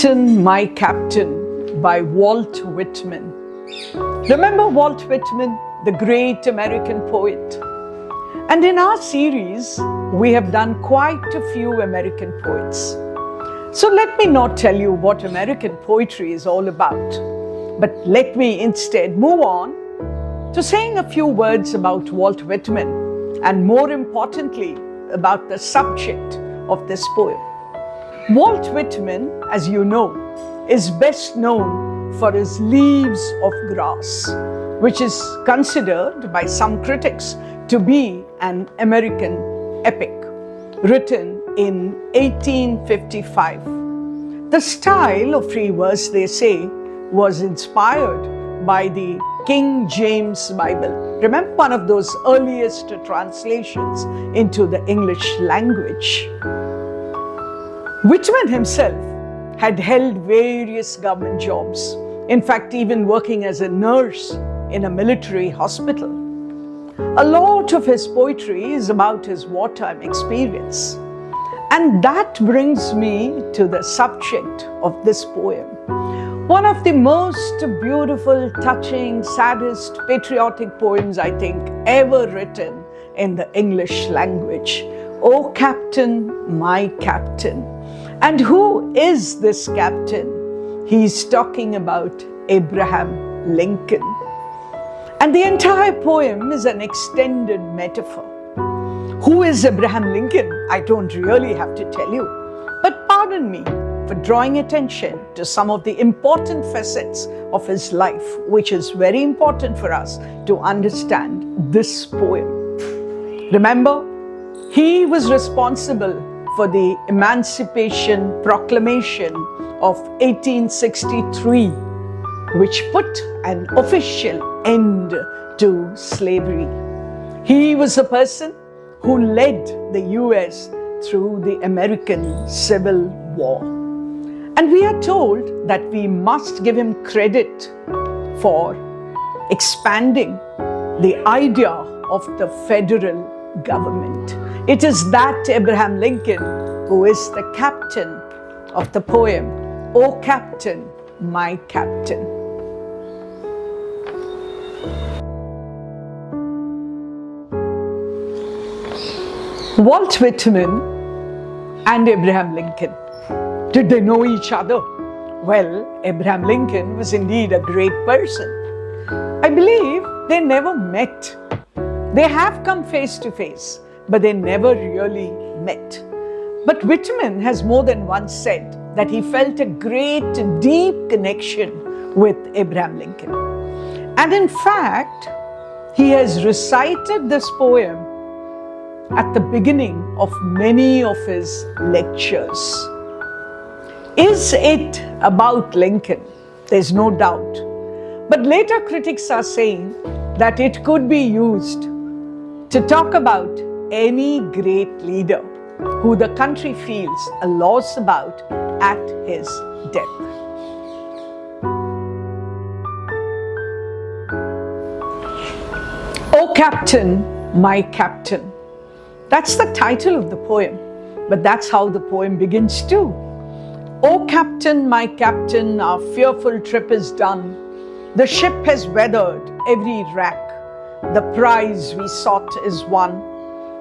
Captain, My Captain by Walt Whitman. Remember Walt Whitman, the great American poet? And in our series, we have done quite a few American poets. So let me not tell you what American poetry is all about, but let me instead move on to saying a few words about Walt Whitman, and more importantly, about the subject of this poem. Walt Whitman, as you know, is best known for his Leaves of Grass, which is considered by some critics to be an American epic, written in 1855. The style of free verse, they say, was inspired by the King James Bible. Remember, one of those earliest translations into the English language. Whitman himself had held various government jobs, in fact, even working as a nurse in a military hospital. A lot of his poetry is about his wartime experience. And that brings me to the subject of this poem. One of the most beautiful, touching, saddest, patriotic poems, I think, ever written in the English language. O Captain, My Captain. And who is this captain? He's talking about Abraham Lincoln. And the entire poem is an extended metaphor. Who is Abraham Lincoln? I don't really have to tell you. But pardon me for drawing attention to some of the important facets of his life, which is very important for us to understand this poem. Remember, he was responsible for the Emancipation Proclamation of 1863, which put an official end to slavery. He was a person who led the US through the American Civil War. And we are told that we must give him credit for expanding the idea of the federal government. It is that Abraham Lincoln who is the captain of the poem, O Captain, My Captain. Walt Whitman and Abraham Lincoln. Did they know each other? Well, Abraham Lincoln was indeed a great person. I believe they never met. They have come face to face, but they never really met. But Whitman has more than once said that he felt a great, deep connection with Abraham Lincoln. And in fact, he has recited this poem at the beginning of many of his lectures. Is it about Lincoln? There's no doubt. But later critics are saying that it could be used to talk about any great leader who the country feels a loss about at his death. O Captain, My Captain. That's the title of the poem, but that's how the poem begins too. O Captain, My Captain, our fearful trip is done. The ship has weathered every wrack. The prize we sought is won.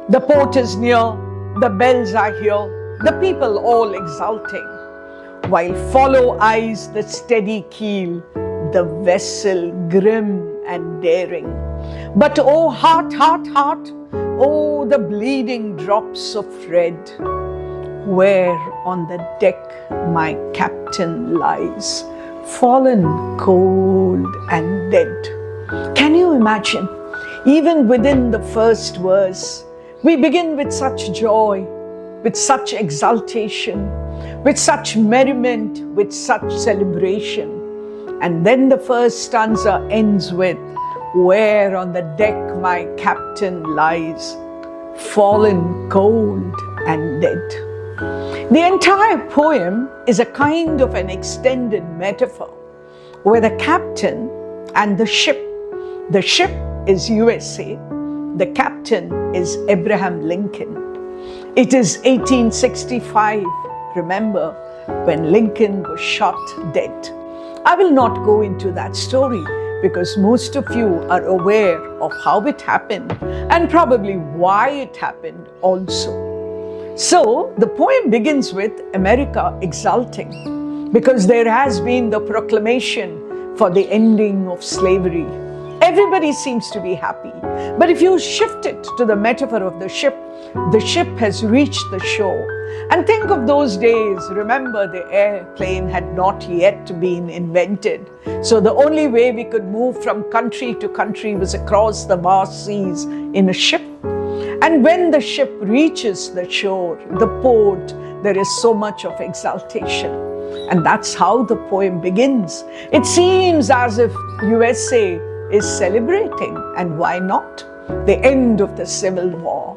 The port is near, the bells are here, the people all exulting, while follow eyes the steady keel, the vessel grim and daring. But oh heart, heart, heart, oh the bleeding drops of red, where on the deck my captain lies, fallen cold and dead. Can you imagine? Even within the first verse, we begin with such joy, with such exultation, with such merriment, with such celebration. And then the first stanza ends with, where on the deck my captain lies, fallen cold and dead. The entire poem is a kind of an extended metaphor, where the captain and the ship is USA, the captain is Abraham Lincoln. It is 1865, remember, when Lincoln was shot dead. I will not go into that story because most of you are aware of how it happened and probably why it happened also. So the poem begins with America exulting because there has been the proclamation for the ending of slavery. Everybody seems to be happy. But if you shift it to the metaphor of the ship has reached the shore. And think of those days. Remember, the airplane had not yet been invented. So the only way we could move from country to country was across the vast seas in a ship. And when the ship reaches the shore, the port, there is so much of exultation. And that's how the poem begins. It seems as if USA is celebrating, and why not? The end of the Civil War.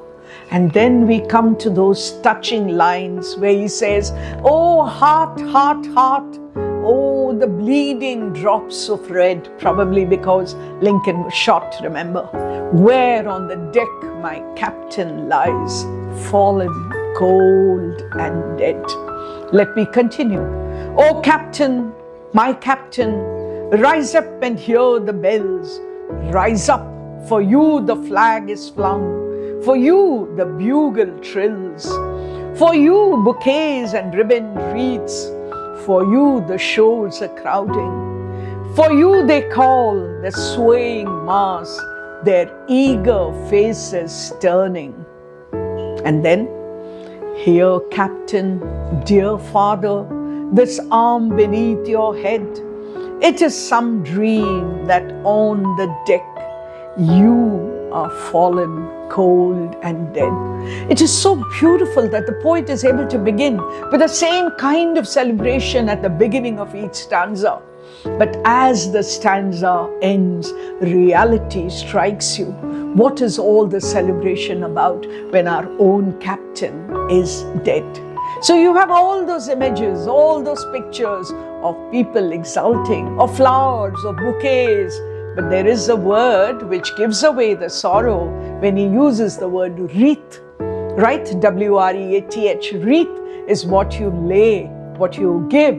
And then we come to those touching lines where he says, "Oh, heart, heart, heart, oh, the bleeding drops of red," probably because Lincoln was shot, remember, "where on the deck my captain lies, fallen cold and dead." Let me continue. "Oh, captain, my captain, rise up and hear the bells. Rise up, for you the flag is flung. For you the bugle trills. For you bouquets and ribboned wreaths. For you the shows are crowding. For you they call the swaying mass, their eager faces turning." And then, "Here, captain, dear father, this arm beneath your head. It is some dream that on the deck you are fallen cold and dead." It is so beautiful that the poet is able to begin with the same kind of celebration at the beginning of each stanza. But as the stanza ends, reality strikes you. What is all the celebration about when our own captain is dead? So you have all those images, all those pictures of people exulting, of flowers, of bouquets. But there is a word which gives away the sorrow when he uses the word wreath, right? W-R-E-A-T-H. Wreath is what you lay, what you give,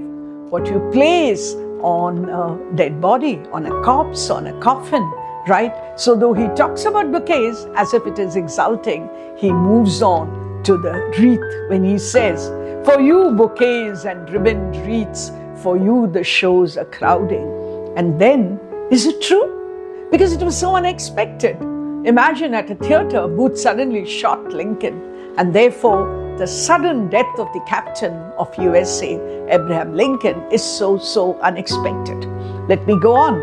what you place on a dead body, on a corpse, on a coffin, right? So though he talks about bouquets as if it is exulting, he moves on to the wreath when he says, "For you bouquets and ribboned wreaths, for you the shows are crowding." And then, is it true? Because it was so unexpected. Imagine at a theater, a booth suddenly shot Lincoln, and therefore the sudden death of the captain of USA, Abraham Lincoln, is so unexpected. Let me go on.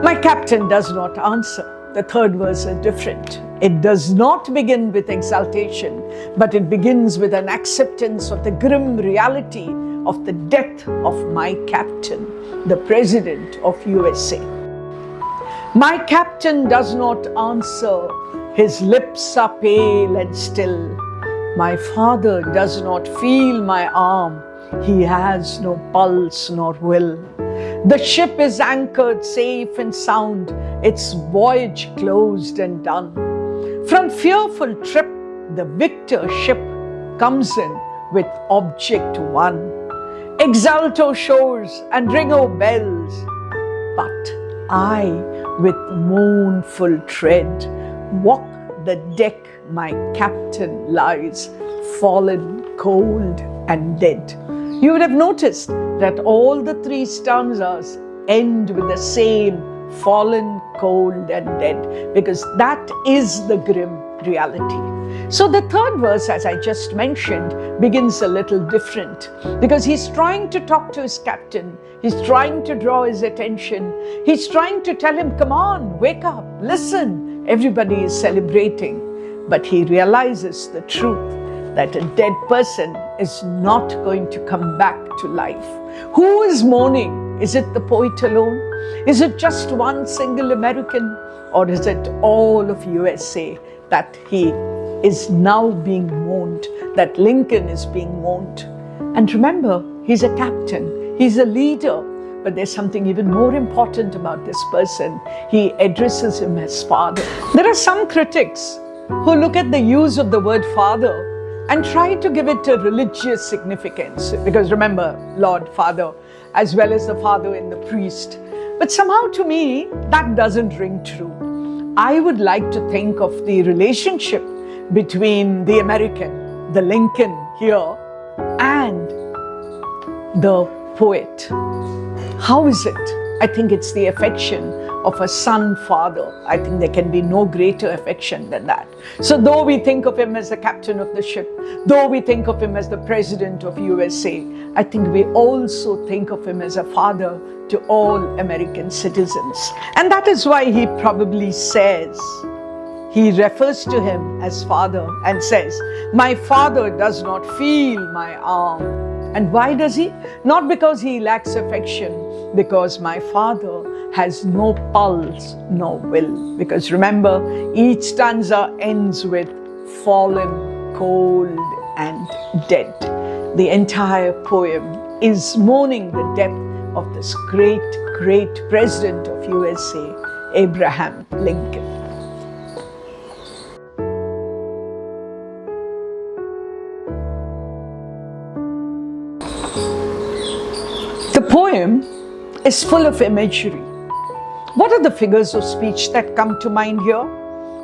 My captain does not answer. The third verse is different. It does not begin with exultation, but it begins with an acceptance of the grim reality of the death of my captain, the president of USA. My captain does not answer. His lips are pale and still. My father does not feel my arm. He has no pulse nor will. The ship is anchored safe and sound, its voyage closed and done. From fearful trip, the victor ship comes in with object won. Exult, O shores, and ring, O bells. But I, with mournful tread, walk the deck my captain lies, fallen cold and dead. You would have noticed that all the three stanzas end with the same fallen, cold and dead, because that is the grim reality. So the third verse, as I just mentioned, begins a little different because he's trying to talk to his captain. He's trying to draw his attention. He's trying to tell him, come on, wake up, listen. Everybody is celebrating. But he realizes the truth that a dead person is not going to come back to life. Who is mourning? Is it the poet alone? Is it just one single American? Or is it all of USA that he is now being mourned, that Lincoln is being mourned? And remember, he's a captain, he's a leader, but there's something even more important about this person. He addresses him as father. There are some critics who look at the use of the word father and try to give it a religious significance. Because remember, Lord, Father, as well as the Father in the priest. But somehow to me, that doesn't ring true. I would like to think of the relationship between the American, the Lincoln here, and the poet. How is it? I think it's the affection of a son-father. I think there can be no greater affection than that. So though we think of him as the captain of the ship, though we think of him as the president of USA, I think we also think of him as a father to all American citizens. And that is why he probably says, he refers to him as father and says, "My father does not feel my arm." And why does he? Not because he lacks affection, because my father has no pulse, no will. Because remember, each stanza ends with fallen, cold, and dead. The entire poem is mourning the death of this great, great president of USA, Abraham Lincoln. The poem is full of imagery. What are the figures of speech that come to mind here?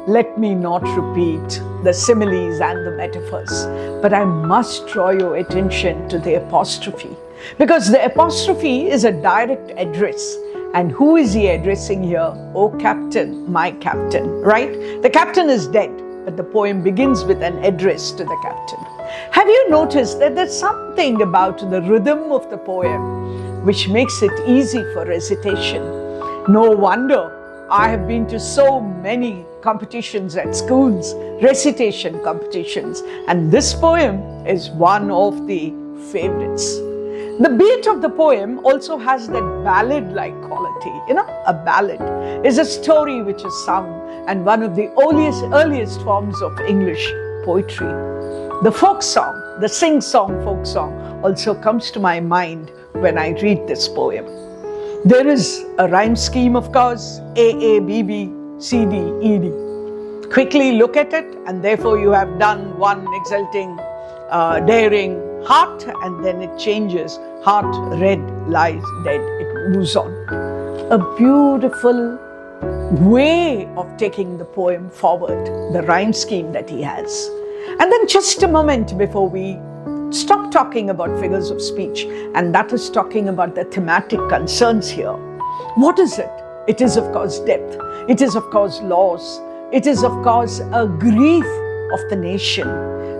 Let me not repeat the similes and the metaphors, but I must draw your attention to the apostrophe, because the apostrophe is a direct address. And who is he addressing here? "Oh captain, my captain," right? The captain is dead, but the poem begins with an address to the captain. Have you noticed that there's something about the rhythm of the poem which makes it easy for recitation? No wonder I have been to so many competitions at schools, recitation competitions, and this poem is one of the favorites. The beat of the poem also has that ballad-like quality. A ballad is a story which is sung, and one of the earliest forms of English poetry. The folk song, the sing-song folk song, also comes to my mind when I read this poem. There is a rhyme scheme, of course, A, A, B, B, C, D, E, D. Quickly look at it, and therefore you have done one exulting, daring heart, and then it changes. Heart red lies dead. It moves on. A beautiful way of taking the poem forward, the rhyme scheme that he has. And then just a moment before we stop talking about figures of speech, and that is talking about the thematic concerns here. What is it? It is, of course, depth. It is, of course, loss. It is, of course, a grief of the nation.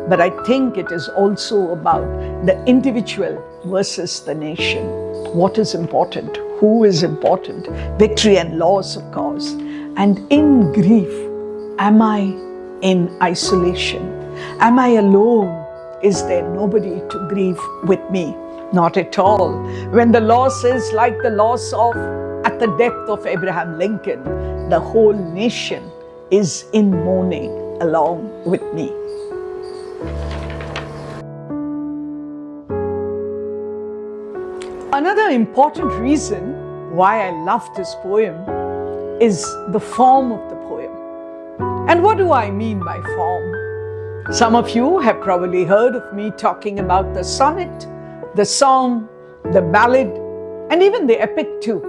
But I think it is also about the individual versus the nation. What is important? Who is important? Victory and loss, of course. And in grief, am I in isolation? Am I alone? Is there nobody to grieve with me? Not at all. When the loss is like the loss of, at the death of Abraham Lincoln, the whole nation is in mourning along with me. Another important reason why I love this poem is the form of the poem. And what do I mean by form? Some of you have probably heard of me talking about the sonnet, the song, the ballad, and even the epic too.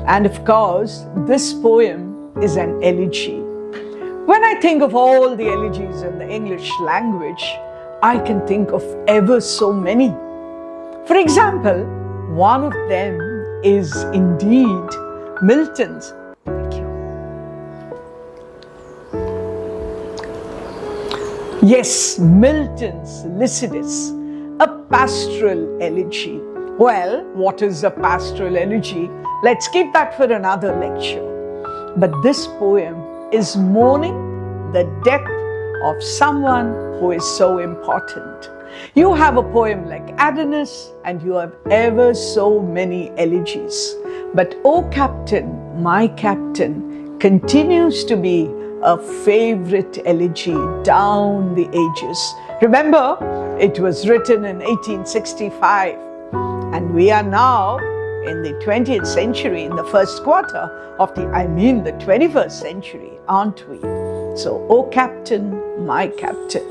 And of course, this poem is an elegy. When I think of all the elegies in the English language, I can think of ever so many. For example, one of them is indeed Milton's. Thank you. Yes, Milton's Lycidas, a pastoral elegy. Well, what is a pastoral elegy? Let's keep that for another lecture. But this poem is mourning the death of someone who is so important. You have a poem like Adonis, and you have ever so many elegies. But "O Captain, my Captain" continues to be a favorite elegy down the ages. Remember, it was written in 1865, and we are now in the 20th century, in the first quarter of the 21st century, aren't we? So, "O Captain, my Captain."